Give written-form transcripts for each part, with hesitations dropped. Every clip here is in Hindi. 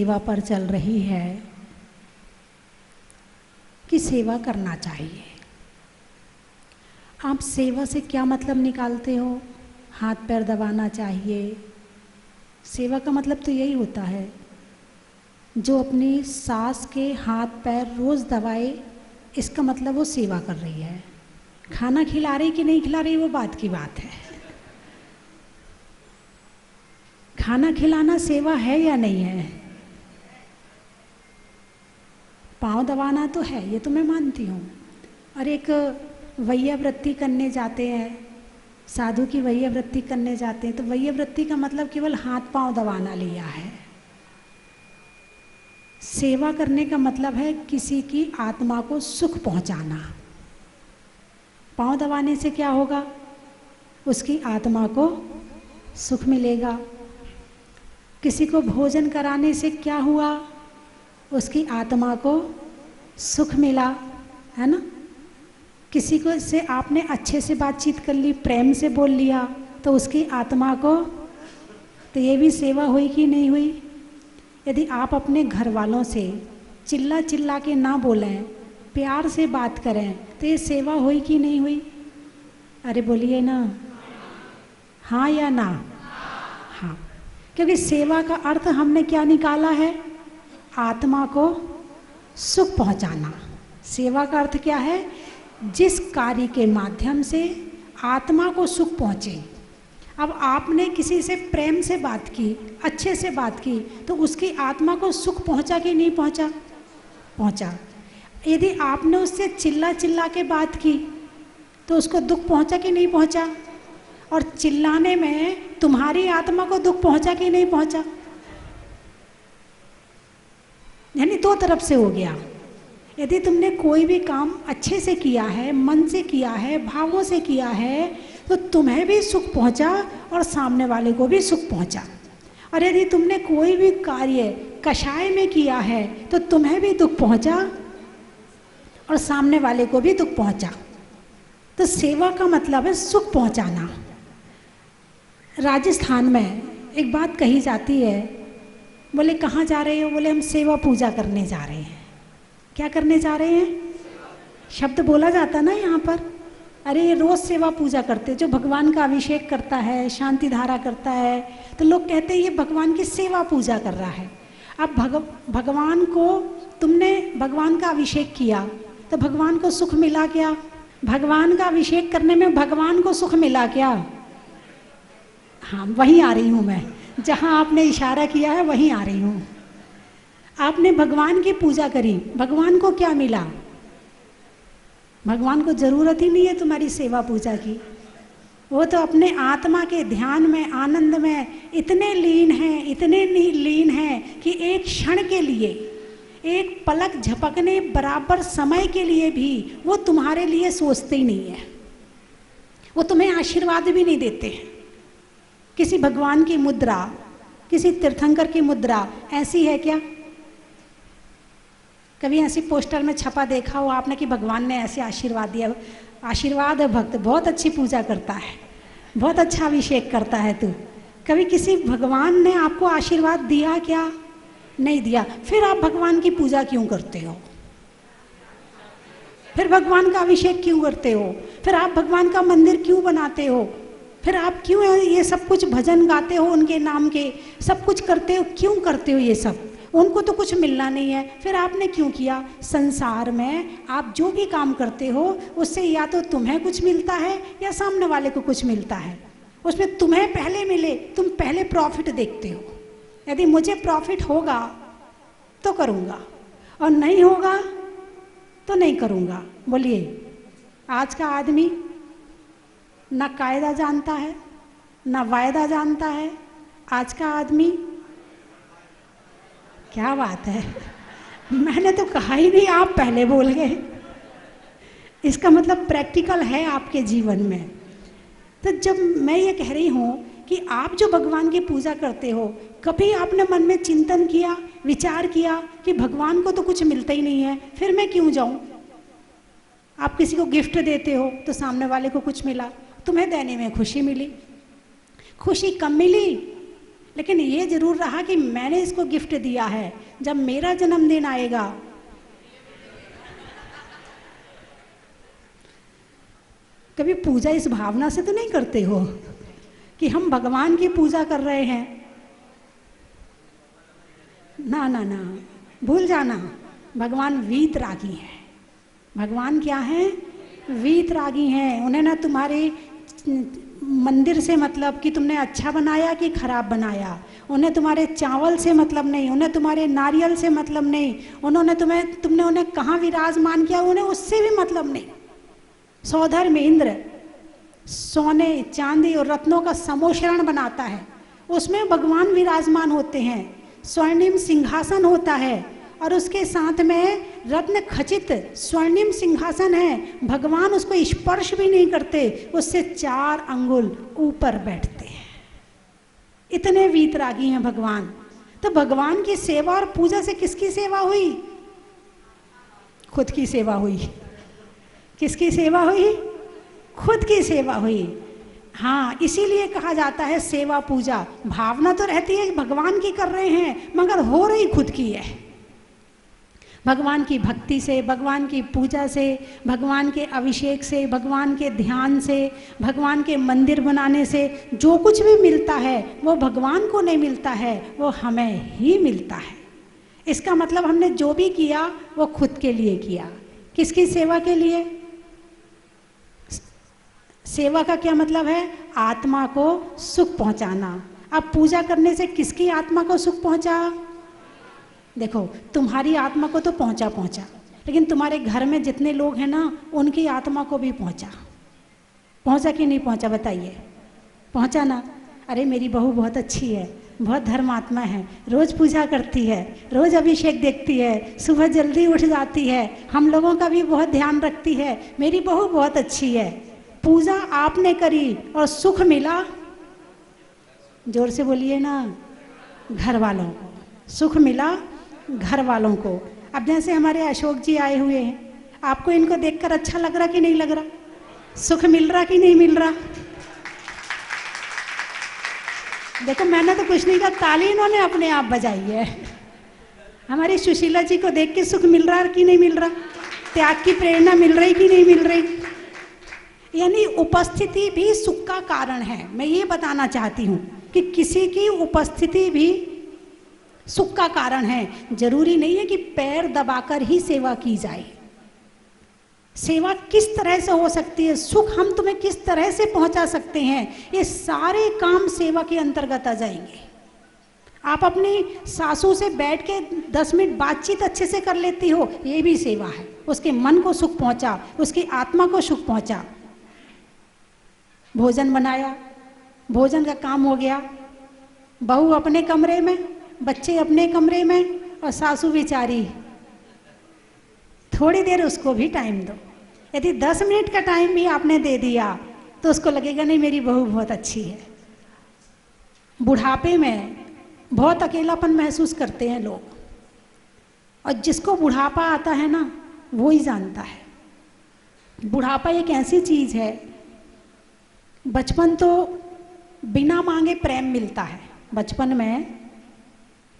सेवा पर चल रही है कि सेवा करना चाहिए। आप सेवा से क्या मतलब निकालते हो? हाथ पैर दबाना चाहिए। सेवा का मतलब तो यही होता है, जो अपनी सास के हाथ पैर रोज़ दबाए, इसका मतलब वो सेवा कर रही है। खाना खिला रही कि नहीं खिला रही वो बात की बात है। खाना खिलाना सेवा है या नहीं है? पाँव दबाना तो है, ये तो मैं मानती हूँ। और एक वैयावृत्ति करने जाते हैं, साधु की वैयावृत्ति करने जाते हैं, तो वैयावृत्ति का मतलब केवल हाथ पांव दबाना लिया है। सेवा करने का मतलब है किसी की आत्मा को सुख पहुंचाना। पांव दबाने से क्या होगा? उसकी आत्मा को सुख मिलेगा। किसी को भोजन कराने से क्या हुआ? उसकी आत्मा को सुख मिला, है ना। किसी को से आपने अच्छे से बातचीत कर ली, प्रेम से बोल लिया, तो उसकी आत्मा को, तो ये भी सेवा हुई कि नहीं हुई? यदि आप अपने घर वालों से चिल्ला चिल्ला के ना बोलें, प्यार से बात करें, तो ये सेवा हुई कि नहीं हुई? अरे बोलिए ना, हाँ या ना? हाँ, क्योंकि सेवा का अर्थ हमने क्या निकाला है? आत्मा को सुख पहुंचाना। सेवा का अर्थ क्या है? जिस कार्य के माध्यम से आत्मा को सुख पहुंचे। अब आपने किसी से प्रेम से बात की, अच्छे से बात की, तो उसकी आत्मा को सुख पहुंचा कि नहीं पहुंचा? पहुंचा। यदि आपने उससे चिल्ला चिल्ला के बात की, तो उसको दुख पहुंचा कि नहीं पहुंचा? और चिल्लाने में तुम्हारी आत्मा को दुख पहुंचा कि नहीं पहुंचा? यानी दो तरफ से हो गया। यदि तुमने कोई भी काम अच्छे से किया है, मन से किया है, भावों से किया है, तो तुम्हें भी सुख पहुंचा और सामने वाले को भी सुख पहुंचा। और यदि तुमने कोई भी कार्य कषाय में किया है, तो तुम्हें भी दुख पहुंचा और सामने वाले को भी दुख पहुंचा। तो सेवा का मतलब है सुख पहुंचाना। राजस्थान में एक बात कही जाती है, बोले कहाँ जा रहे हो? बोले हम सेवा पूजा करने जा रहे हैं। क्या करने जा रहे हैं? शब्द बोला जाता ना यहाँ पर। अरे ये रोज़ सेवा पूजा करते, जो भगवान का अभिषेक करता है, शांति धारा करता है, तो लोग कहते हैं ये भगवान की सेवा पूजा कर रहा है। अब भगवान को तुमने भगवान का अभिषेक किया, तो भगवान को सुख मिला क्या? भगवान का अभिषेक करने में भगवान को सुख मिला क्या? हाँ, वहीं आ रही हूँ मैं, जहाँ आपने इशारा किया है वहीं आ रही हूँ। आपने भगवान की पूजा करी, भगवान को क्या मिला? भगवान को जरूरत ही नहीं है तुम्हारी सेवा पूजा की। वो तो अपने आत्मा के ध्यान में, आनंद में इतने लीन हैं, इतने लीन हैं कि एक क्षण के लिए, एक पलक झपकने बराबर समय के लिए भी वो तुम्हारे लिए सोचते ही नहीं है। वो तुम्हें आशीर्वाद भी नहीं देते हैं। किसी भगवान की मुद्रा, किसी तीर्थंकर की मुद्रा ऐसी है क्या? कभी ऐसी पोस्टर में छपा देखा हो आपने कि भगवान ने ऐसे आशीर्वाद दिया? आशीर्वाद है भक्त, बहुत अच्छी पूजा करता है, बहुत अच्छा अभिषेक करता है तू। कभी किसी भगवान ने आपको आशीर्वाद दिया क्या? नहीं दिया। फिर आप भगवान की पूजा क्यों करते हो? फिर भगवान का अभिषेक क्यों करते हो? फिर आप भगवान का मंदिर क्यों बनाते हो? फिर आप क्यों ये सब कुछ भजन गाते हो उनके नाम के, सब कुछ करते हो? क्यों करते हो ये सब? उनको तो कुछ मिलना नहीं है, फिर आपने क्यों किया? संसार में आप जो भी काम करते हो उससे या तो तुम्हें कुछ मिलता है या सामने वाले को कुछ मिलता है। उसमें तुम्हें पहले मिले, तुम पहले प्रॉफिट देखते हो। यदि मुझे प्रॉफिट होगा तो करूँगा और नहीं होगा तो नहीं करूँगा। बोलिए, आज का आदमी ना कायदा जानता है ना वायदा जानता है। आज का आदमी, क्या बात है, मैंने तो कहा ही नहीं, आप पहले बोल गए। इसका मतलब प्रैक्टिकल है आपके जीवन में। तो जब मैं ये कह रही हूँ कि आप जो भगवान की पूजा करते हो, कभी आपने मन में चिंतन किया, विचार किया कि भगवान को तो कुछ मिलता ही नहीं है, फिर मैं क्यों जाऊँ? आप किसी को गिफ्ट देते हो तो सामने वाले को कुछ मिला, तुम्हें देने में खुशी मिली। खुशी कब मिली? लेकिन ये जरूर रहा कि मैंने इसको गिफ्ट दिया है, जब मेरा जन्मदिन आएगा कभी पूजा इस भावना से तो नहीं करते हो कि हम भगवान की पूजा कर रहे हैं? ना ना ना, भूल जाना। भगवान वीतरागी है। भगवान क्या है? वीतरागी हैं। उन्हें ना तुम्हारे मंदिर से मतलब कि तुमने अच्छा बनाया कि खराब बनाया, उन्हें तुम्हारे चावल से मतलब नहीं, उन्हें तुम्हारे नारियल से मतलब नहीं, तुमने उन्हें कहाँ विराजमान किया उन्हें उससे भी मतलब नहीं। सौधर में इंद्र सोने चांदी और रत्नों का समोशरण बनाता है, उसमें भगवान विराजमान होते हैं। स्वर्णिम सिंहासन होता है और उसके साथ में रत्न खचित स्वर्णिम सिंहासन है। भगवान उसको स्पर्श भी नहीं करते, उससे 4 अंगुल ऊपर बैठते हैं। इतने वीतरागी हैं भगवान। तो भगवान की सेवा और पूजा से किसकी सेवा हुई? खुद की सेवा हुई। किसकी सेवा हुई? खुद की सेवा हुई। हाँ, इसीलिए कहा जाता है सेवा पूजा। भावना तो रहती है भगवान की कर रहे हैं, मगर हो रही खुद की है। भगवान की भक्ति से, भगवान की पूजा से, भगवान के अभिषेक से, भगवान के ध्यान से, भगवान के मंदिर बनाने से जो कुछ भी मिलता है वो भगवान को नहीं मिलता है, वो हमें ही मिलता है। इसका मतलब हमने जो भी किया वो खुद के लिए किया। किसकी सेवा के लिए? सेवा का क्या मतलब है? आत्मा को सुख पहुंचाना। अब पूजा करने से किसकी आत्मा को सुख पहुंचा? देखो, तुम्हारी आत्मा को तो पहुंचा, लेकिन तुम्हारे घर में जितने लोग हैं ना, उनकी आत्मा को भी पहुंचा कि नहीं पहुंचा? बताइए। पहुंचा ना? अरे मेरी बहू बहुत अच्छी है, बहुत धर्मात्मा है, रोज पूजा करती है, रोज अभिषेक देखती है, सुबह जल्दी उठ जाती है, हम लोगों का भी बहुत ध्यान रखती है, मेरी बहू बहुत अच्छी है। पूजा आपने करी और सुख मिला, जोर से बोलिए ना, घर वालों को सुख मिला, घर वालों को। अब जैसे हमारे अशोक जी आए हुए हैं, आपको इनको देखकर अच्छा लग रहा कि नहीं लग रहा? सुख मिल रहा कि नहीं मिल रहा? देखो, मैंने तो कुछ नहीं कहा, ताली इन्होंने अपने आप बजाई है। हमारी सुशीला जी को देख के सुख मिल रहा कि नहीं मिल रहा? त्याग की प्रेरणा मिल रही कि नहीं मिल रही? यानी उपस्थिति भी सुख का कारण है। मैं ये बताना चाहती हूँ कि किसी की उपस्थिति भी सुख का कारण है। जरूरी नहीं है कि पैर दबाकर ही सेवा की जाए। सेवा किस तरह से हो सकती है, सुख हम तुम्हें किस तरह से पहुंचा सकते हैं, ये सारे काम सेवा के अंतर्गत आ जाएंगे। आप अपनी सासू से बैठ के 10 मिनट बातचीत अच्छे से कर लेती हो, ये भी सेवा है। उसके मन को सुख पहुंचा, उसकी आत्मा को सुख पहुंचा। भोजन बनाया, भोजन का काम हो गया, बहू अपने कमरे में, बच्चे अपने कमरे में, और सासू बेचारी, थोड़ी देर उसको भी टाइम दो। यदि 10 मिनट का टाइम भी आपने दे दिया तो उसको लगेगा नहीं, मेरी बहू बहुत अच्छी है। बुढ़ापे में बहुत अकेलापन महसूस करते हैं लोग, और जिसको बुढ़ापा आता है ना, वो ही जानता है। बुढ़ापा एक ऐसी चीज़ है, बचपन तो बिना मांगे प्रेम मिलता है। बचपन में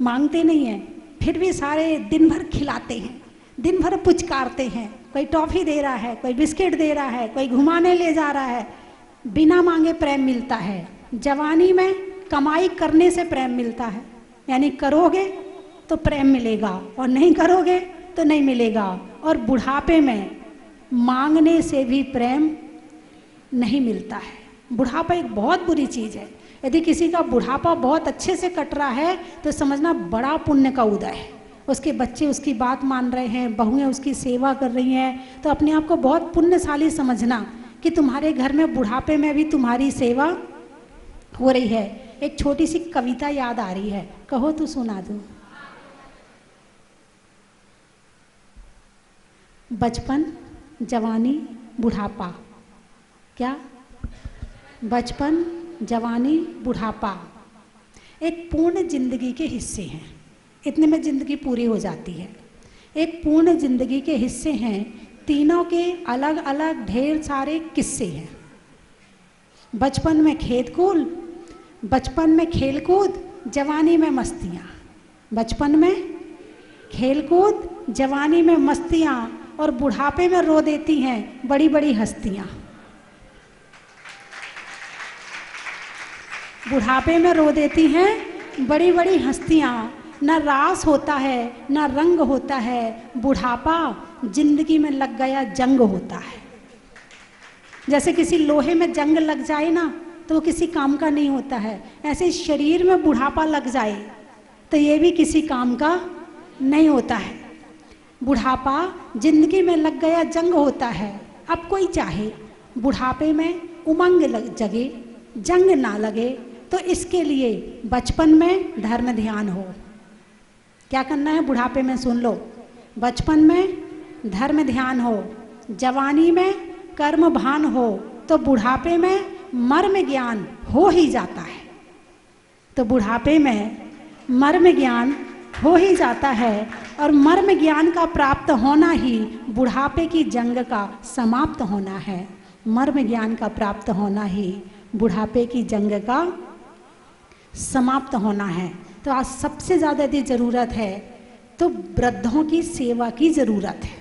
मांगते नहीं हैं, फिर भी सारे दिन भर खिलाते हैं, दिन भर पुचकारते हैं। कोई टॉफ़ी दे रहा है, कोई बिस्किट दे रहा है, कोई घुमाने ले जा रहा है, बिना मांगे प्रेम मिलता है। जवानी में कमाई करने से प्रेम मिलता है, यानी करोगे तो प्रेम मिलेगा और नहीं करोगे तो नहीं मिलेगा। और बुढ़ापे में मांगने से भी प्रेम नहीं मिलता है। बुढ़ापा एक बहुत बुरी चीज़ है। यदि किसी का बुढ़ापा बहुत अच्छे से कट रहा है तो समझना बड़ा पुण्य का उदय है। उसके बच्चे उसकी बात मान रहे हैं, बहुएं उसकी सेवा कर रही हैं, तो अपने आप को बहुत पुण्यशाली समझना कि तुम्हारे घर में बुढ़ापे में भी तुम्हारी सेवा हो रही है। एक छोटी सी कविता याद आ रही है, कहो तो सुना दूं। बचपन, जवानी, बुढ़ापा, क्या? बचपन, जवानी, बुढ़ापा एक पूर्ण जिंदगी के हिस्से हैं। इतने में जिंदगी पूरी हो जाती है। एक पूर्ण जिंदगी के हिस्से हैं, तीनों के अलग अलग ढेर सारे किस्से हैं। बचपन में खेल कूद, जवानी में मस्तियाँ, बचपन में खेलकूद, जवानी में मस्तियाँ, और बुढ़ापे में रो देती हैं बड़ी बड़ी हस्तियाँ। बुढ़ापे में रो देती हैं बड़ी बड़ी हस्तियाँ। न रास होता है न रंग होता है, बुढ़ापा जिंदगी में लग गया जंग होता है। जैसे किसी लोहे में जंग लग जाए ना तो वो किसी काम का नहीं होता है, ऐसे शरीर में बुढ़ापा लग जाए तो ये भी किसी काम का नहीं होता है। बुढ़ापा जिंदगी में लग गया जंग होता है। अब कोई चाहे बुढ़ापे में उमंग जगे, जंग ना लगे, तो इसके लिए बचपन में धर्म ध्यान हो। क्या करना है बुढ़ापे में, सुन लो। बचपन में धर्म ध्यान हो, जवानी में कर्म भान हो, तो बुढ़ापे में मर्म ज्ञान हो ही जाता है। तो बुढ़ापे में मर्म ज्ञान हो ही जाता है, और मर्म ज्ञान का प्राप्त होना ही बुढ़ापे की जंग का समाप्त होना है। मर्म ज्ञान का प्राप्त होना ही बुढ़ापे की जंग का समाप्त होना है। तो आज सबसे ज़्यादा यदि ज़रूरत है तो वृद्धों की सेवा की ज़रूरत है।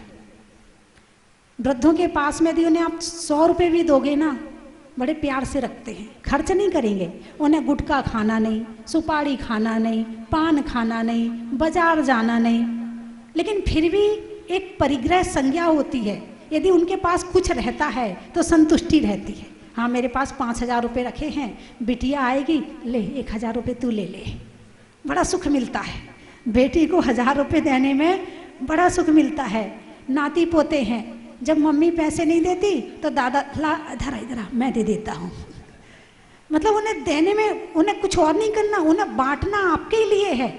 वृद्धों के पास में यदि उन्हें आप 100 रुपये भी दोगे ना, बड़े प्यार से रखते हैं, खर्च नहीं करेंगे। उन्हें गुटखा खाना नहीं, सुपारी खाना नहीं, पान खाना नहीं, बाजार जाना नहीं, लेकिन फिर भी एक परिग्रह संज्ञा होती है। यदि उनके पास कुछ रहता है तो संतुष्टि रहती है। हाँ, मेरे पास 5,000 रुपये रखे हैं, बिटिया आएगी, ले 1,000 रुपये तू ले ले, बड़ा सुख मिलता है। बेटी को 1,000 रुपये देने में बड़ा सुख मिलता है। नाती पोते हैं, जब मम्मी पैसे नहीं देती तो दादा ला इधर इधर मैं दे देता हूँ। मतलब उन्हें देने में, उन्हें कुछ और नहीं करना, उन्हें बांटना आपके लिए है,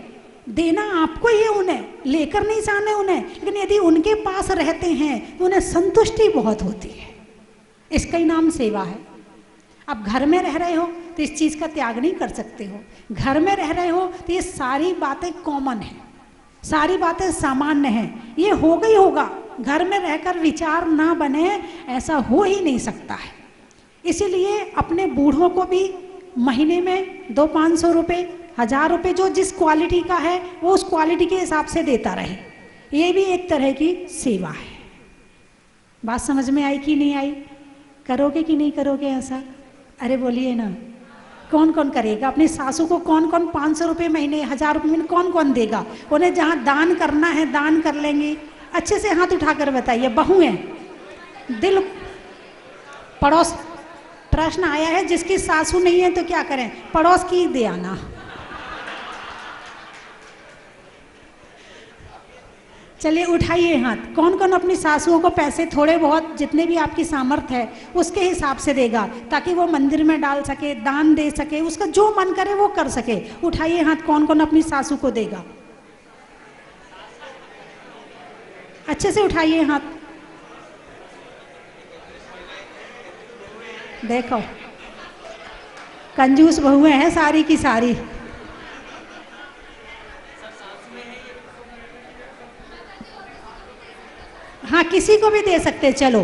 देना आपको ही है, उन्हें लेकर नहीं जाने उन्हें। लेकिन यदि उनके पास रहते हैं तो उन्हें संतुष्टि बहुत होती है। इसका ही नाम सेवा है। अब घर में रह रहे हो तो इस चीज़ का त्याग नहीं कर सकते हो। घर में रह रहे हो तो ये सारी बातें कॉमन है, सारी बातें सामान्य हैं, ये होगा ही होगा। घर में रहकर विचार ना बने ऐसा हो ही नहीं सकता है। इसीलिए अपने बूढ़ों को भी महीने में 200-500 रुपये, 1,000 रुपये, जो जिस क्वालिटी का है वो उस क्वालिटी के हिसाब से देता रहे। ये भी एक तरह की सेवा है। बात समझ में आई कि नहीं आई? करोगे कि नहीं करोगे ऐसा? अरे बोलिए ना, कौन कौन करेगा? अपनी सासू को कौन कौन 500 रुपये महीने, 1,000 रुपये महीने कौन कौन देगा? उन्हें जहाँ दान करना है दान कर लेंगी। अच्छे से हाथ उठाकर बताइए, बहू हैं, दिल पड़ोस, प्रश्न आया है जिसकी सासू नहीं है तो क्या करें? पड़ोस की दे आना। चलिए उठाइए हाथ, कौन कौन अपनी सासुओं को पैसे थोड़े बहुत जितने भी आपकी सामर्थ्य है उसके हिसाब से देगा, ताकि वो मंदिर में डाल सके, दान दे सके, उसका जो मन करे वो कर सके। उठाइए हाथ, कौन कौन अपनी सासू को देगा? अच्छे से उठाइए हाथ। देखो कंजूस बहुएं हैं सारी की सारी। हाँ, किसी को भी दे सकते, चलो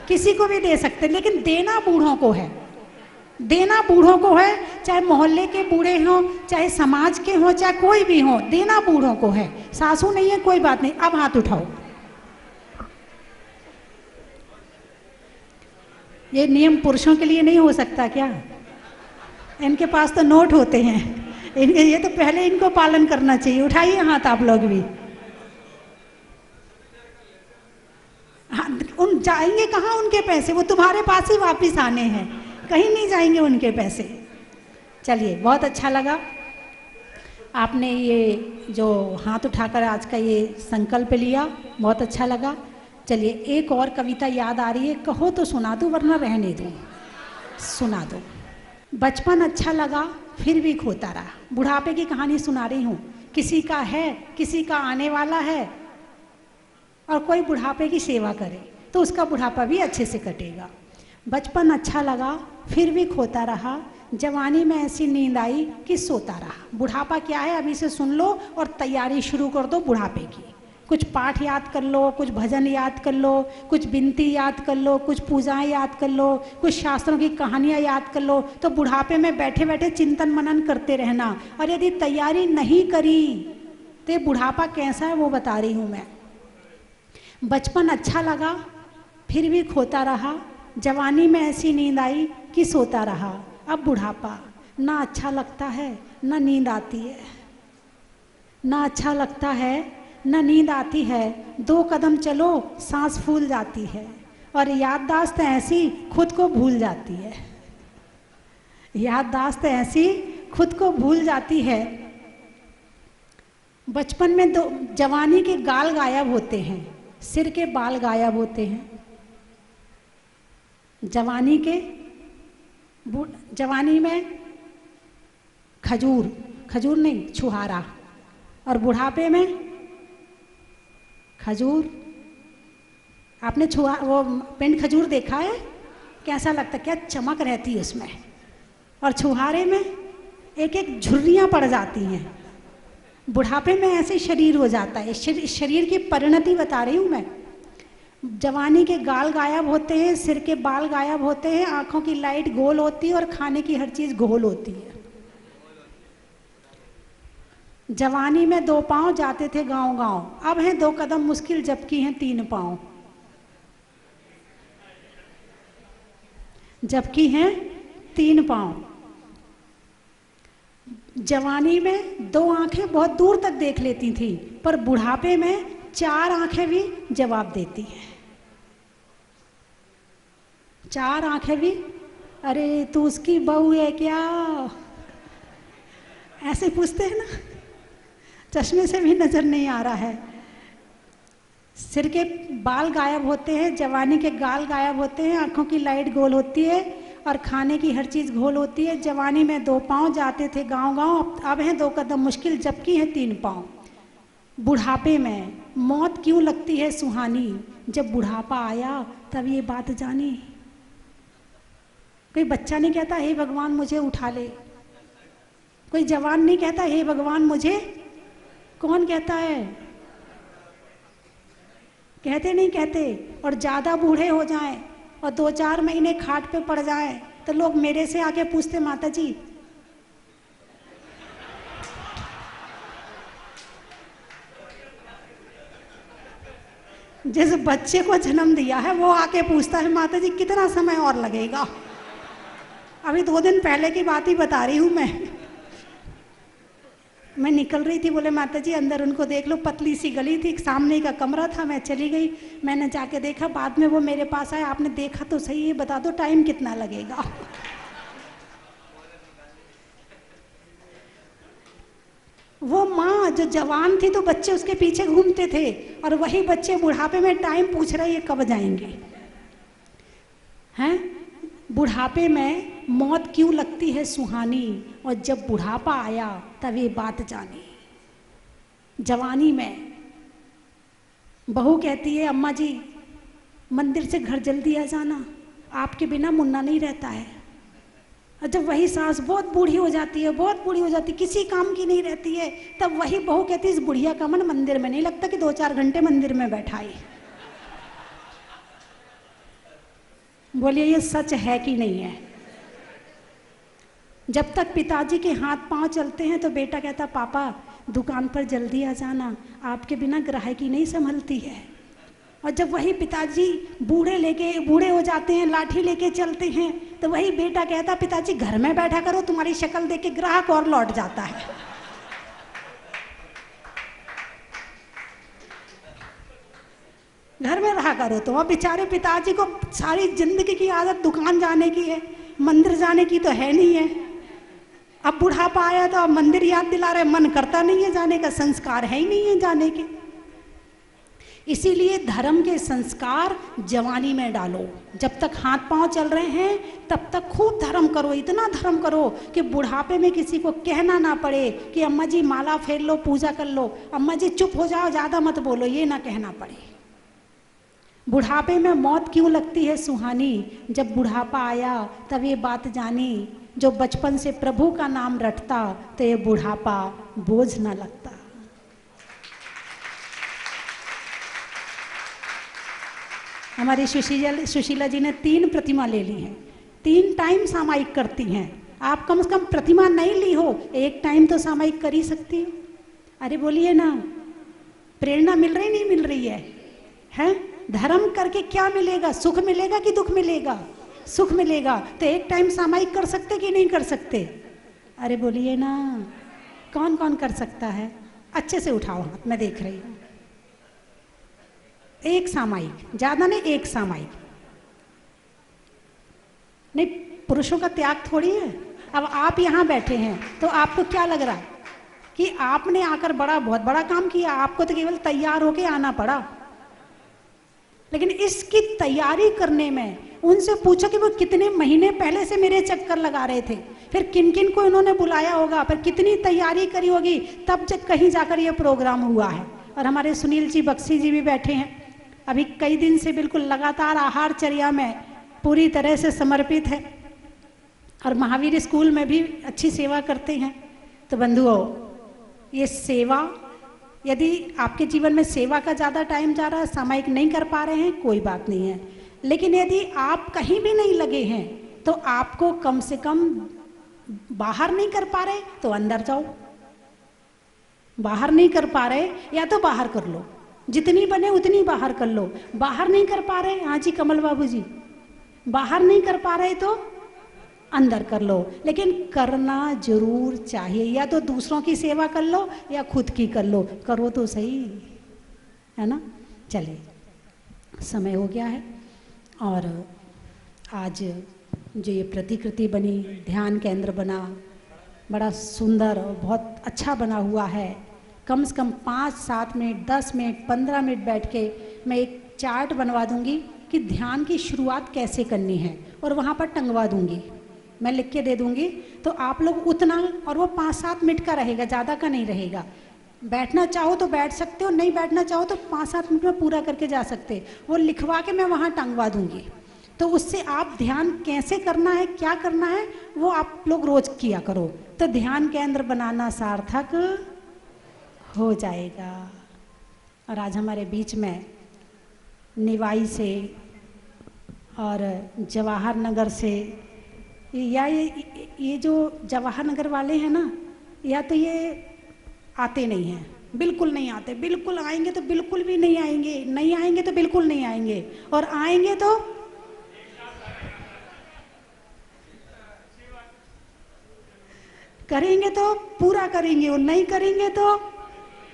किसी को भी दे सकते, लेकिन देना बूढ़ों को है, देना बूढ़ों को है। चाहे मोहल्ले के बूढ़े हों, चाहे समाज के हों, चाहे कोई भी हो, देना बूढ़ों को है। सासू नहीं है कोई बात नहीं। अब हाथ उठाओ। ये नियम पुरुषों के लिए नहीं हो सकता क्या? इनके पास तो नोट होते हैं, इनके ये तो पहले इनको पालन करना चाहिए। उठाइए हाथ आप लोग भी। हाँ, उन जाएंगे कहाँ उनके पैसे? वो तुम्हारे पास ही वापस आने हैं, कहीं नहीं जाएंगे उनके पैसे। चलिए, बहुत अच्छा लगा आपने ये जो हाथ उठाकर आज का ये संकल्प लिया, बहुत अच्छा लगा। चलिए, एक और कविता याद आ रही है, कहो तो सुना दूँ वरना रहने दूँ? सुना दो। बचपन अच्छा लगा फिर भी खोता रहा। बुढ़ापे की कहानी सुना रही हूँ। किसी का है, किसी का आने वाला है, और कोई बुढ़ापे की सेवा करे तो उसका बुढ़ापा भी अच्छे से कटेगा। बचपन अच्छा लगा फिर भी खोता रहा, जवानी में ऐसी नींद आई कि सोता रहा। बुढ़ापा क्या है अभी से सुन लो और तैयारी शुरू कर दो बुढ़ापे की। कुछ पाठ याद कर लो, कुछ भजन याद कर लो, कुछ बिनती याद कर लो, कुछ पूजाएं याद कर लो, कुछ शास्त्रों की कहानियाँ याद कर लो, तो बुढ़ापे में बैठे बैठे चिंतन मनन करते रहना। और यदि तैयारी नहीं करी तो ये बुढ़ापा कैसा है वो बता रही हूँ मैं। बचपन अच्छा लगा फिर भी खोता रहा, जवानी में ऐसी नींद आई कि सोता रहा। अब बुढ़ापा ना अच्छा लगता है ना नींद आती है, ना अच्छा लगता है ना नींद आती है। 2 कदम चलो सांस फूल जाती है, और याददाश्त ऐसी खुद को भूल जाती है। याददाश्त ऐसी खुद को भूल जाती है। बचपन में जवानी के गाल गायब होते हैं, सिर के बाल गायब होते हैं। जवानी में खजूर नहीं, छुहारा। और बुढ़ापे में खजूर। आपने वो पिंड खजूर देखा है? कैसा लगता, क्या चमक रहती है उसमें। और छुहारे में एक एक झुर्रियाँ पड़ जाती हैं। बुढ़ापे में ऐसे शरीर हो जाता है। शरीर की परिणति बता रही हूँ मैं। जवानी के गाल गायब होते हैं, सिर के बाल गायब होते हैं, आंखों की लाइट गोल होती है और खाने की हर चीज़ गोल होती है। जवानी में 2 पाँव जाते थे गांव गांव, अब हैं 2 कदम मुश्किल जबकि हैं 3 पाँव। जबकि हैं 3 पाँव। जवानी में 2 आंखें बहुत दूर तक देख लेती थी, पर बुढ़ापे में 4 आंखें भी जवाब देती हैं। 4 आंखें भी, अरे तू उसकी बहू है क्या, ऐसे पूछते हैं ना। चश्मे से भी नजर नहीं आ रहा है। सिर के बाल गायब होते हैं, जवानी के गाल गायब होते हैं, आंखों की लाइट गोल होती है और खाने की हर चीज़ गोल होती है। जवानी में 2 पाँव जाते थे गांव गांव, अब हैं 2 कदम मुश्किल जबकि हैं 3 पाँव। बुढ़ापे में मौत क्यों लगती है सुहानी, जब बुढ़ापा आया तब ये बात जानी। कोई बच्चा नहीं कहता हे भगवान मुझे उठा ले, कोई जवान नहीं कहता हे भगवान मुझे, कौन कहता है? कहते नहीं कहते। और ज़्यादा बूढ़े हो जाएं और 2-4 महीने खाट पे पड़ जाएं तो लोग मेरे से आके पूछते माता जी जिस बच्चे को जन्म दिया है वो आके पूछता है माता जी कितना समय और लगेगा। अभी 2 दिन पहले की बात ही बता रही हूँ मैं निकल रही थी, बोले माता जी अंदर उनको देख लो, पतली सी गली थी, सामने का कमरा था, मैं चली गई। मैंने जाके देखा, बाद में वो मेरे पास आए, आपने देखा तो सही, ये बता दो टाइम कितना लगेगा। वो माँ जो जवान थी तो बच्चे उसके पीछे घूमते थे, और वही बच्चे बुढ़ापे में टाइम पूछ रहे ये कब जाएंगे। हैं? बुढ़ापे में मौत क्यों लगती है सुहानी, और जब बुढ़ापा आया तब ये बात जानी। जवानी में बहू कहती है अम्मा जी मंदिर से घर जल्दी आ जाना, आपके बिना मुन्ना नहीं रहता है। और जब वही सास बहुत बूढ़ी हो जाती है, बहुत बूढ़ी हो जाती है, किसी काम की नहीं रहती है, तब वही बहू कहती है इस बुढ़िया का मन मंदिर में नहीं लगता कि 2-4 घंटे मंदिर में बैठाई। बोलिए ये सच है कि नहीं है? जब तक पिताजी के हाथ पांव चलते हैं तो बेटा कहता पापा दुकान पर जल्दी आ जाना, आपके बिना ग्राहकी नहीं संभलती है। और जब वही पिताजी बूढ़े हो जाते हैं, लाठी लेके चलते हैं, तो वही बेटा कहता पिताजी घर में बैठा करो, तुम्हारी शक्ल देख के ग्राहक और लौट जाता है। घर में रहा करो। तो अब बेचारे पिताजी को सारी जिंदगी की आदत दुकान जाने की है, मंदिर जाने की तो है नहीं है। अब बुढ़ापा आया तो अब मंदिर याद दिला रहे, मन करता नहीं है जाने का, संस्कार है ही नहीं है जाने के। इसीलिए धर्म के संस्कार जवानी में डालो। जब तक हाथ पांव चल रहे हैं तब तक खूब धर्म करो, इतना धर्म करो कि बुढ़ापे में किसी को कहना ना पड़े कि अम्मा जी माला फेर लो, पूजा कर लो, अम्मा जी चुप हो जाओ, ज़्यादा मत बोलो, ये ना कहना पड़े। बुढ़ापे में मौत क्यों लगती है सुहानी, जब बुढ़ापा आया तब ये बात जानी। जो बचपन से प्रभु का नाम रटता तो ये बुढ़ापा बोझ ना लगता। हमारी सुशीला जी ने 3 प्रतिमा ले ली हैं, 3 टाइम सामायिक करती हैं। आप कम से कम प्रतिमा नहीं ली हो, एक टाइम तो सामायिक कर ही सकती हो। अरे बोलिए ना, प्रेरणा मिल रही नहीं मिल रही है? धर्म करके क्या मिलेगा? सुख मिलेगा कि दुख मिलेगा? सुख मिलेगा। तो एक टाइम सामायिक कर सकते कि नहीं कर सकते? अरे बोलिए ना, कौन कौन कर सकता है? अच्छे से उठाओ हाथ, मैं देख रही हूँ। एक सामायिक, ज्यादा नहीं, एक सामायिक। नहीं, पुरुषों का त्याग थोड़ी है। अब आप यहाँ बैठे हैं तो आपको क्या लग रहा है कि आपने आकर बहुत बड़ा काम किया? आपको तो केवल तैयार होके आना पड़ा। लेकिन इसकी तैयारी करने में उनसे पूछो कि वो कितने महीने पहले से मेरे चक्कर लगा रहे थे, फिर किन किन को इन्होंने बुलाया होगा, फिर कितनी तैयारी करी होगी, तब जब कहीं जाकर ये प्रोग्राम हुआ है। और हमारे सुनील जी बख्शी जी भी बैठे हैं, अभी कई दिन से बिल्कुल लगातार आहारचर्या में पूरी तरह से समर्पित है और महावीर स्कूल में भी अच्छी सेवा करते हैं। तो बंधुओं, ये सेवा, यदि आपके जीवन में सेवा का ज़्यादा टाइम जा रहा है, सामायिक नहीं कर पा रहे हैं, कोई बात नहीं है। लेकिन यदि आप कहीं भी नहीं लगे हैं तो आपको कम से कम, बाहर नहीं कर पा रहे तो अंदर जाओ। बाहर नहीं कर पा रहे या तो बाहर कर लो, जितनी बने उतनी बाहर कर लो। बाहर नहीं कर पा रहे, हाँ जी कमल बाबू जी, बाहर नहीं कर पा रहे तो अंदर कर लो। लेकिन करना जरूर चाहिए, या तो दूसरों की सेवा कर लो या खुद की कर लो, करो तो सही, है ना। चलिए, समय हो गया है और आज जो ये प्रतिकृति बनी, ध्यान केंद्र बना, बड़ा सुंदर और बहुत अच्छा बना हुआ है। कम से कम 5-7 मिनट, 10 मिनट, 15 मिनट बैठ के मैं एक चार्ट बनवा दूंगी कि ध्यान की शुरुआत कैसे करनी है, और वहाँ पर टंगवा दूंगी, मैं लिख के दे दूंगी। तो आप लोग उतना, और वो 5-7 मिनट का रहेगा, ज़्यादा का नहीं रहेगा। बैठना चाहो तो बैठ सकते हो, नहीं बैठना चाहो तो 5-7 मिनट में पूरा करके जा सकते। वो लिखवा के मैं वहाँ टंगवा दूंगी, तो उससे आप ध्यान कैसे करना है, क्या करना है, वो आप लोग रोज किया करो, तो ध्यान केंद्र बनाना सार्थक हो जाएगा। और आज हमारे बीच में निवाई से और जवाहर नगर से, या ये जो जवाहर नगर वाले हैं ना, या तो ये आते नहीं हैं, बिल्कुल नहीं आते, बिल्कुल आएंगे तो बिल्कुल भी नहीं आएंगे, नहीं आएंगे तो बिल्कुल नहीं आएंगे, और आएंगे तो करेंगे तो पूरा करेंगे, और नहीं करेंगे तो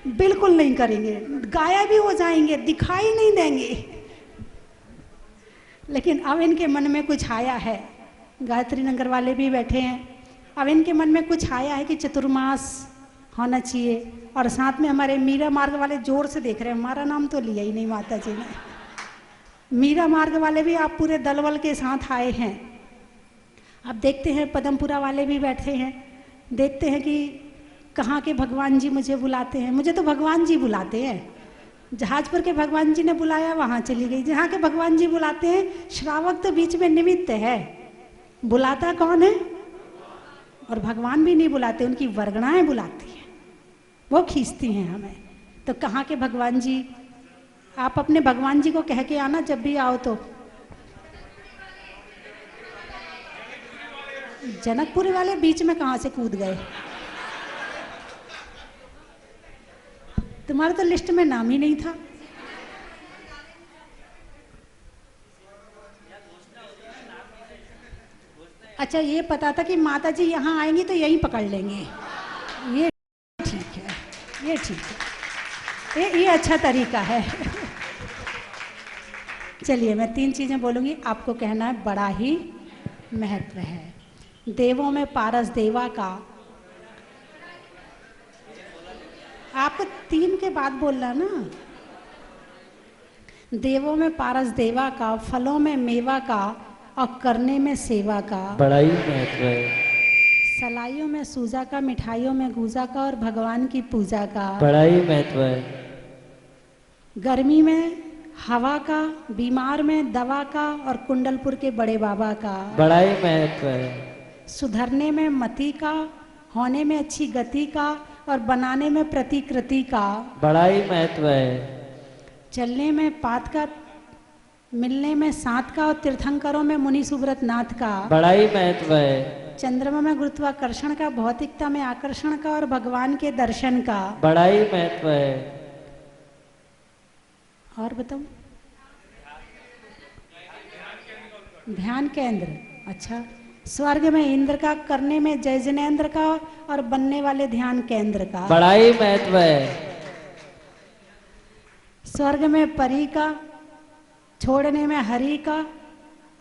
बिल्कुल नहीं करेंगे, गायब भी हो जाएंगे, दिखाई नहीं देंगे। लेकिन अब इनके मन में कुछ आया है, गायत्री नगर वाले भी बैठे हैं, अब इनके मन में कुछ आया है कि चतुर्मास होना चाहिए। और साथ में हमारे मीरा मार्ग वाले जोर से देख रहे हैं, हमारा नाम तो लिया ही नहीं माता जी ने। मीरा मार्ग वाले भी आप पूरे दलबल के साथ आए हैं। अब देखते हैं पदमपुरा वाले भी बैठे हैं, देखते हैं कि कहाँ के भगवान जी मुझे बुलाते हैं। मुझे तो भगवान जी बुलाते हैं, जहाजपुर के भगवान जी ने बुलाया, वहाँ चली गई। जहाँ के भगवान जी बुलाते हैं, श्रावक तो बीच में निमित्त है, बुलाता कौन है? और भगवान भी नहीं बुलाते, उनकी वर्गणाएं बुलाती हैं, वो खींचती हैं हमें। तो कहाँ के भगवान जी, आप अपने भगवान जी को कह के आना जब भी आओ तो। जनकपुर वाले बीच में कहाँ से कूद गए? तुम्हारा तो लिस्ट में नाम ही नहीं था। अच्छा, ये पता था कि माता जी यहाँ आएंगी तो यहीं पकड़ लेंगे, ये ठीक है, ये ठीक है, ये अच्छा तरीका है। चलिए, मैं 3 चीज़ें बोलूँगी, आपको कहना है बड़ा ही महत्व है। देवों में पारस देवा का, आपको 3 के बाद बोलना ना। देवों में पारस देवा का, फलों में मेवा का, और करने में सेवा का बड़ा ही महत्व है। सलाइयों में सूजा का, मिठाइयों में गूजा का, और भगवान की पूजा का बड़ा ही महत्व है। गर्मी में हवा का, बीमार में दवा का, और कुंडलपुर के बड़े बाबा का बड़ा ही महत्व है। सुधरने में मति का, होने में अच्छी गति का, और बनाने में प्रतिकृति का बड़ा ही महत्व है। चलने में पात का, मिलने में सात का और तीर्थंकरों में मुनि सुब्रत नाथ का। बड़ा ही महत्व है। चंद्रमा में गुरुत्वाकर्षण का, भौतिकता में आकर्षण का और भगवान के दर्शन का। बड़ा ही महत्व है। और बताओ। ध्यान केंद्र। अच्छा। स्वर्ग में इंद्र का, करने में जय जिनेन्द्र का और बनने वाले ध्यान केंद्र का। बड़ा ही महत्व है। स्वर्ग में परी का, छोड़ने में हरि का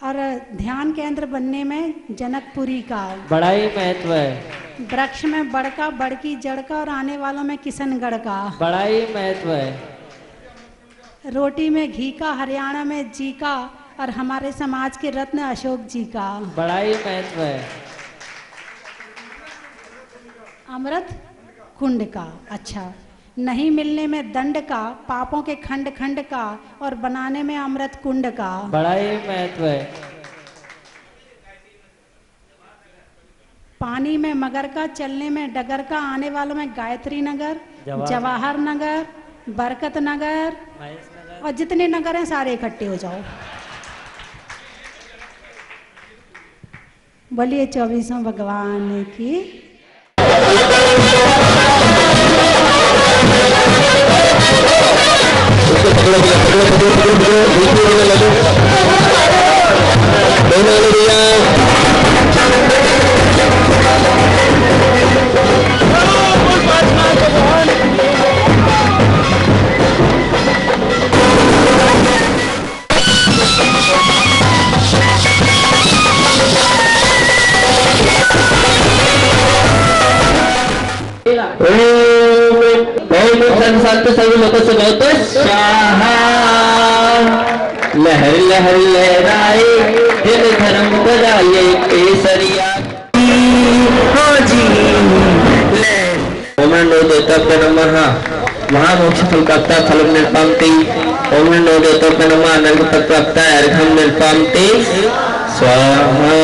और ध्यान केंद्र बनने में जनकपुरी का। बड़ा ही महत्व है। वृक्ष में बड़ का, बड़ की जड़ का और आने वालों में किशनगढ़ का। बड़ा ही महत्व है। रोटी में घी का, हरियाणा में जी का और हमारे समाज के रत्न अशोक जी का। बड़ा ही महत्व है। अमृत कुंड का। अच्छा। नहीं मिलने में दंड का, पापों के खंड खंड का और बनाने में अमृत कुंड का। बड़ा ही महत्व है। पानी में मगर का, चलने में डगर का, आने वालों में गायत्री नगर, जवाहर नगर, बरकत नगर और जितने नगर हैं सारे इकट्ठे हो जाओ। बोलिए 24वें भगवान की। संत सभी लोगों से बहुत स्वाहा। लहर लहर लहराए दिल धर्म बजाए केसरिया ओम नो देवता नमः महामोक्ष फल प्राप्ता फलम निर्पामते। ओम नो देवता नमः नरक फल प्राप्ता अर्घम निर्पामते स्वाहा।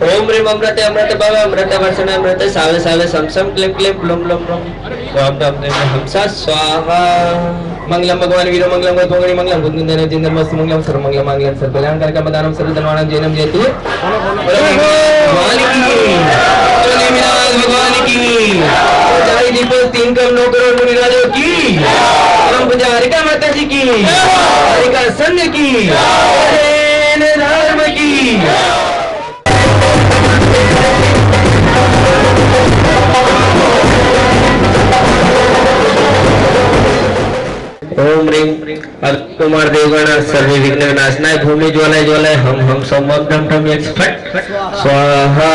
ओम ह्रीम अमृत अमृत भव अमृत वर्षण अमृत सावे सावे सम सम क्लिम क्लिम ब्लुम ब्लुम ब्लुम स्वाम दम दम हमसा स्वाहा। मंगलम भगवान वीरो मंगलम गोंगणी मंगलम गुंदन जिंदर मस्त मंगलम सर्व मंगलम मंगलम सर्व कल्याण करके मदानम सर्व धर्माणम जैनम जयतु भगवान की। बोले विनायक भगवान की। जाई दीपक 3 करोड़ 9 करोड़ मुनि राजों की। परम पुजारिका माता जी की। हरिका संघ की। जैन धर्म की। ओम ह्रीं कुमार देवगण सर्वे विघ्न विनाशनाय भूमि ज्वालाय ज्वालाय हम संवम धम धम यक्ष फट स्वाहा।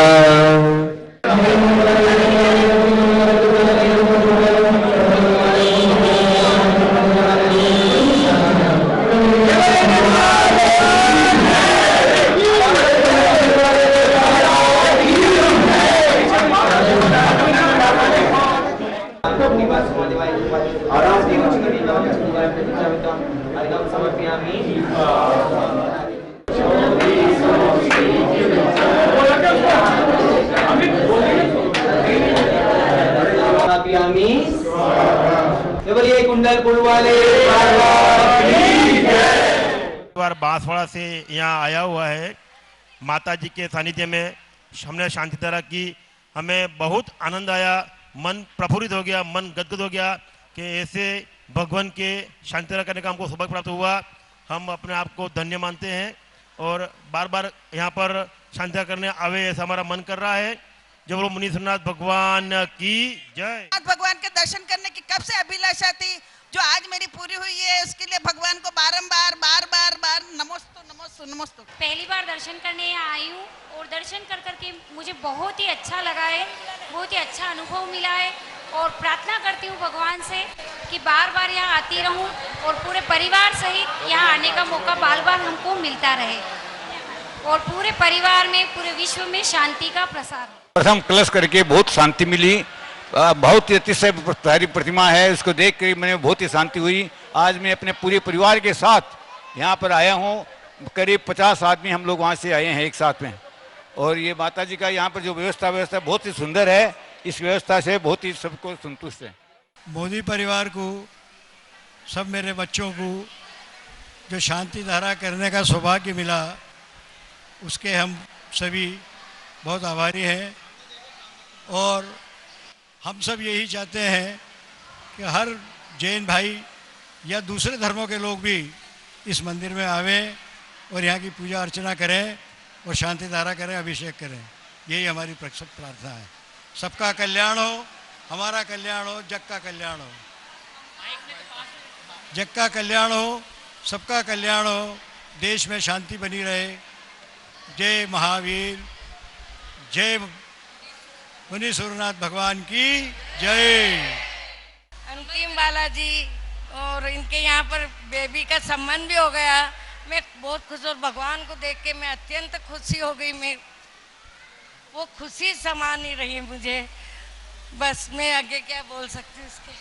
बांसवाड़ा से यहाँ आया हुआ है। माता जी के सानिध्य में हमने शांति धारा की। हमें बहुत आनंद आया, मन प्रफुल्लित हो गया, मन गदगद हो गया कि ऐसे भगवान के शांति धारा करने का हमको सौभाग्य प्राप्त हुआ। हम अपने आप को धन्य मानते हैं और बार बार यहाँ पर शांति धारा करने आवे ऐसा हमारा मन कर रहा है। जब वो मुनि सुरनाथ भगवान की जय। भगवान के दर्शन करने की कब से अभिलाषा थी, जो आज मेरी पूरी हुई है, उसके लिए भगवान को बारंबार बार बार बार नमोस्तु नमोस्तु नमोस्तु। पहली बार दर्शन करने यहाँ आई हूँ और दर्शन कर करके मुझे बहुत ही अच्छा लगा है, बहुत ही अच्छा अनुभव मिला है और प्रार्थना करती हूँ भगवान से कि बार बार यहाँ आती रहूँ और पूरे परिवार सहित यहाँ आने का मौका बार बार हमको मिलता रहे और पूरे परिवार में, पूरे विश्व में शांति का प्रसार हो। प्रथम कलश करके बहुत शांति मिली। बहुत ही अतिशय प्यारी प्रतिमा है, उसको देख कर मैंने बहुत ही शांति हुई। आज मैं अपने पूरे परिवार के साथ यहाँ पर आया हूँ। करीब 50 आदमी हम लोग वहाँ से आए हैं एक साथ में। और ये माता जी का यहाँ पर जो व्यवस्था बहुत ही सुंदर है। इस व्यवस्था से बहुत ही सबको संतुष्ट है। मोदी परिवार को, सब मेरे बच्चों को जो शांति धारा करने का सौभाग्य मिला उसके हम सभी बहुत आभारी हैं। और हम सब यही चाहते हैं कि हर जैन भाई या दूसरे धर्मों के लोग भी इस मंदिर में आवें और यहाँ की पूजा अर्चना करें और शांति धारा करें, अभिषेक करें। यही हमारी प्रार्थना है। सबका कल्याण हो, हमारा कल्याण हो, जग का कल्याण हो, जग का कल्याण हो, सबका कल्याण हो, देश में शांति बनी रहे। जय महावीर, जय मुनीश्वरनाथ भगवान की जय। अंतिम बालाजी और इनके यहाँ पर बेबी का सम्मान भी हो गया। मैं बहुत खुश और भगवान को देख के मैं अत्यंत खुशी हो गई। मैं वो खुशी समा नहीं रही मुझे। बस मैं आगे क्या बोल सकती हूँ इसके।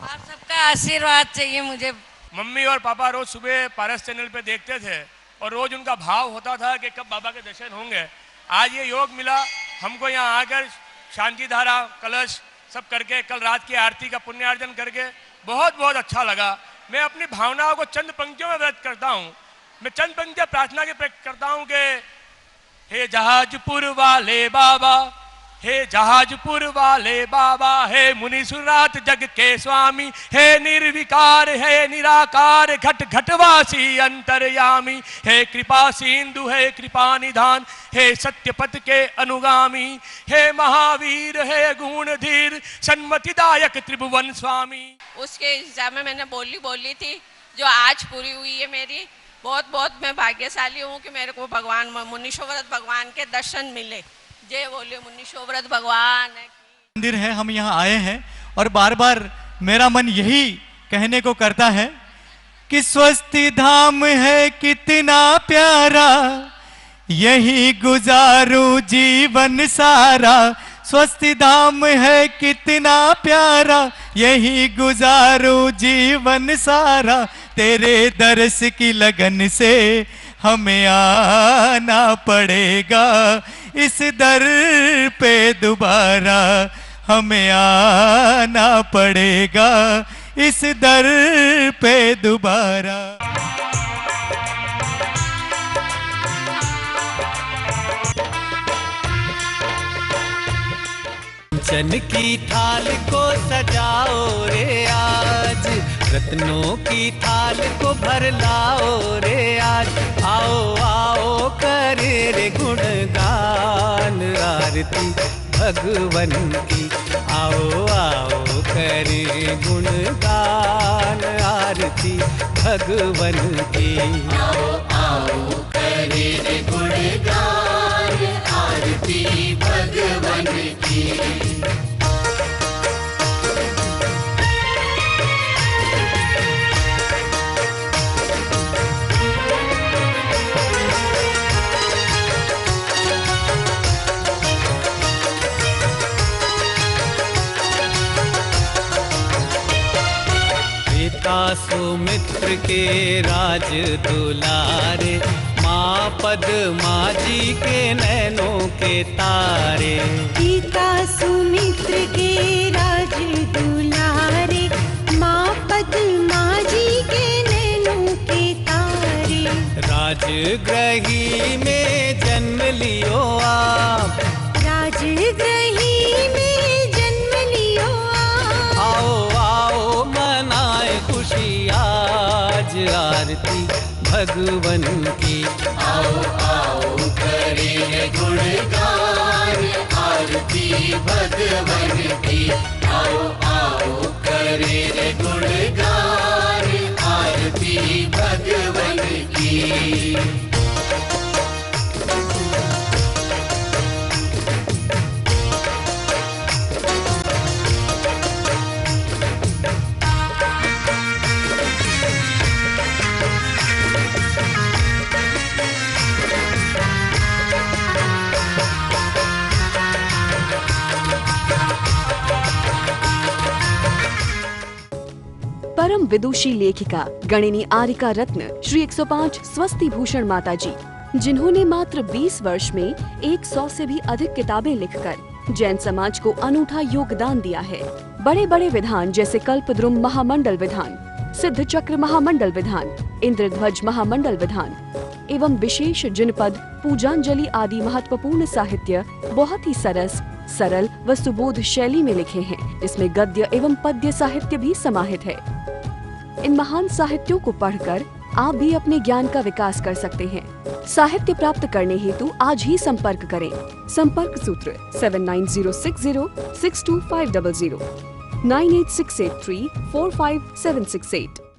आप सबका आशीर्वाद चाहिए मुझे। मम्मी और पापा रोज सुबह पारस चैनल पे देखते थे और रोज उनका भाव होता था कि कब बाबा के दर्शन होंगे। आज ये योग मिला हमको, यहाँ आकर शांति धारा कलश सब करके कल रात की आरती का पुण्यार्जन करके बहुत बहुत अच्छा लगा। मैं अपनी भावनाओं को चंद पंक्तियों में व्यक्त करता हूँ। मैं चंद पंक्तियां प्रार्थना के व्यक्त करता हूँ कि हे जहाजपुर वाले बाबा, हे जहाजपुर वाले बाबा, हे मुनीश्वरनाथ जग के स्वामी, हे निर्विकार, हे निराकार, घट घटवासी अंतर्यामी, हे कृपा सिंधु, हे कृपा निधान, हे सत्यपथ के अनुगामी, हे महावीर, हे गुणधीर, सन्मतिदायक त्रिभुवन स्वामी। उसके हिसाब में मैंने बोली थी जो आज पूरी हुई है मेरी। बहुत बहुत मैं भाग्यशाली हूँ कि मेरे को भगवान मुनीश्वरनाथ भगवान के दर्शन मिले। जय बोले मुनीश्वरनाथ भगवान। मंदिर है, हम यहाँ आए हैं और बार बार मेरा मन यही कहने को करता है कि स्वस्ति धाम है कितना प्यारा, यही गुजारूं जीवन सारा। स्वस्ति धाम है कितना प्यारा, यही गुजारूं जीवन सारा। तेरे दर्श की लगन से हमें आना पड़ेगा, इस दर पे दोबारा हमें आना पड़ेगा, इस दर पे दोबारा। कंचन की थाल को सजाओ रे आज, रत्नों की थाल को भर लाओ रे आज। आओ आओ करे रे गुणगान आरती भगवन की। आओ आओ करे गुणगान आरती भगवन की। आओ आओ करे रे गुणगान आरती भगवन की। सुमित्र के राज दुलारे, माँ पद्मा जी के नैनों के तारे। पिता सुमित्र के राज दुलारे, माँ पद्मा जी के नैनों के तारे। राजगृही में जन्म लियो आप, राजगृही में जन्म लियो आप। आओ आओ मनाए खुशी आज आरती भगवन की। आओ आओ करे गुणगान आरती भगवन की। आओ आओ करे गुणगान आरती भगवन की। परम विदुषी लेखिका गणिनी आरिका रत्न श्री 105 स्वस्ति भूषण माता जी, जिन्होंने मात्र 20 वर्ष में 100 से भी अधिक किताबें लिखकर जैन समाज को अनूठा योगदान दिया है। बड़े बड़े विधान जैसे कल्पद्रुम महामंडल विधान, सिद्ध चक्र महामंडल विधान, इंद्रध्वज महामंडल विधान एवं विशेष जिनपद, पूजांजलि आदि महत्वपूर्ण साहित्य बहुत ही सरल व सुबोध शैली में लिखे हैं, जिसमें गद्य एवं पद्य साहित्य भी समाहित है। इन महान साहित्यों को पढ़कर आप भी अपने ज्ञान का विकास कर सकते हैं। साहित्य प्राप्त करने हेतु आज ही संपर्क करें। संपर्क सूत्र 7906062500 98683456768।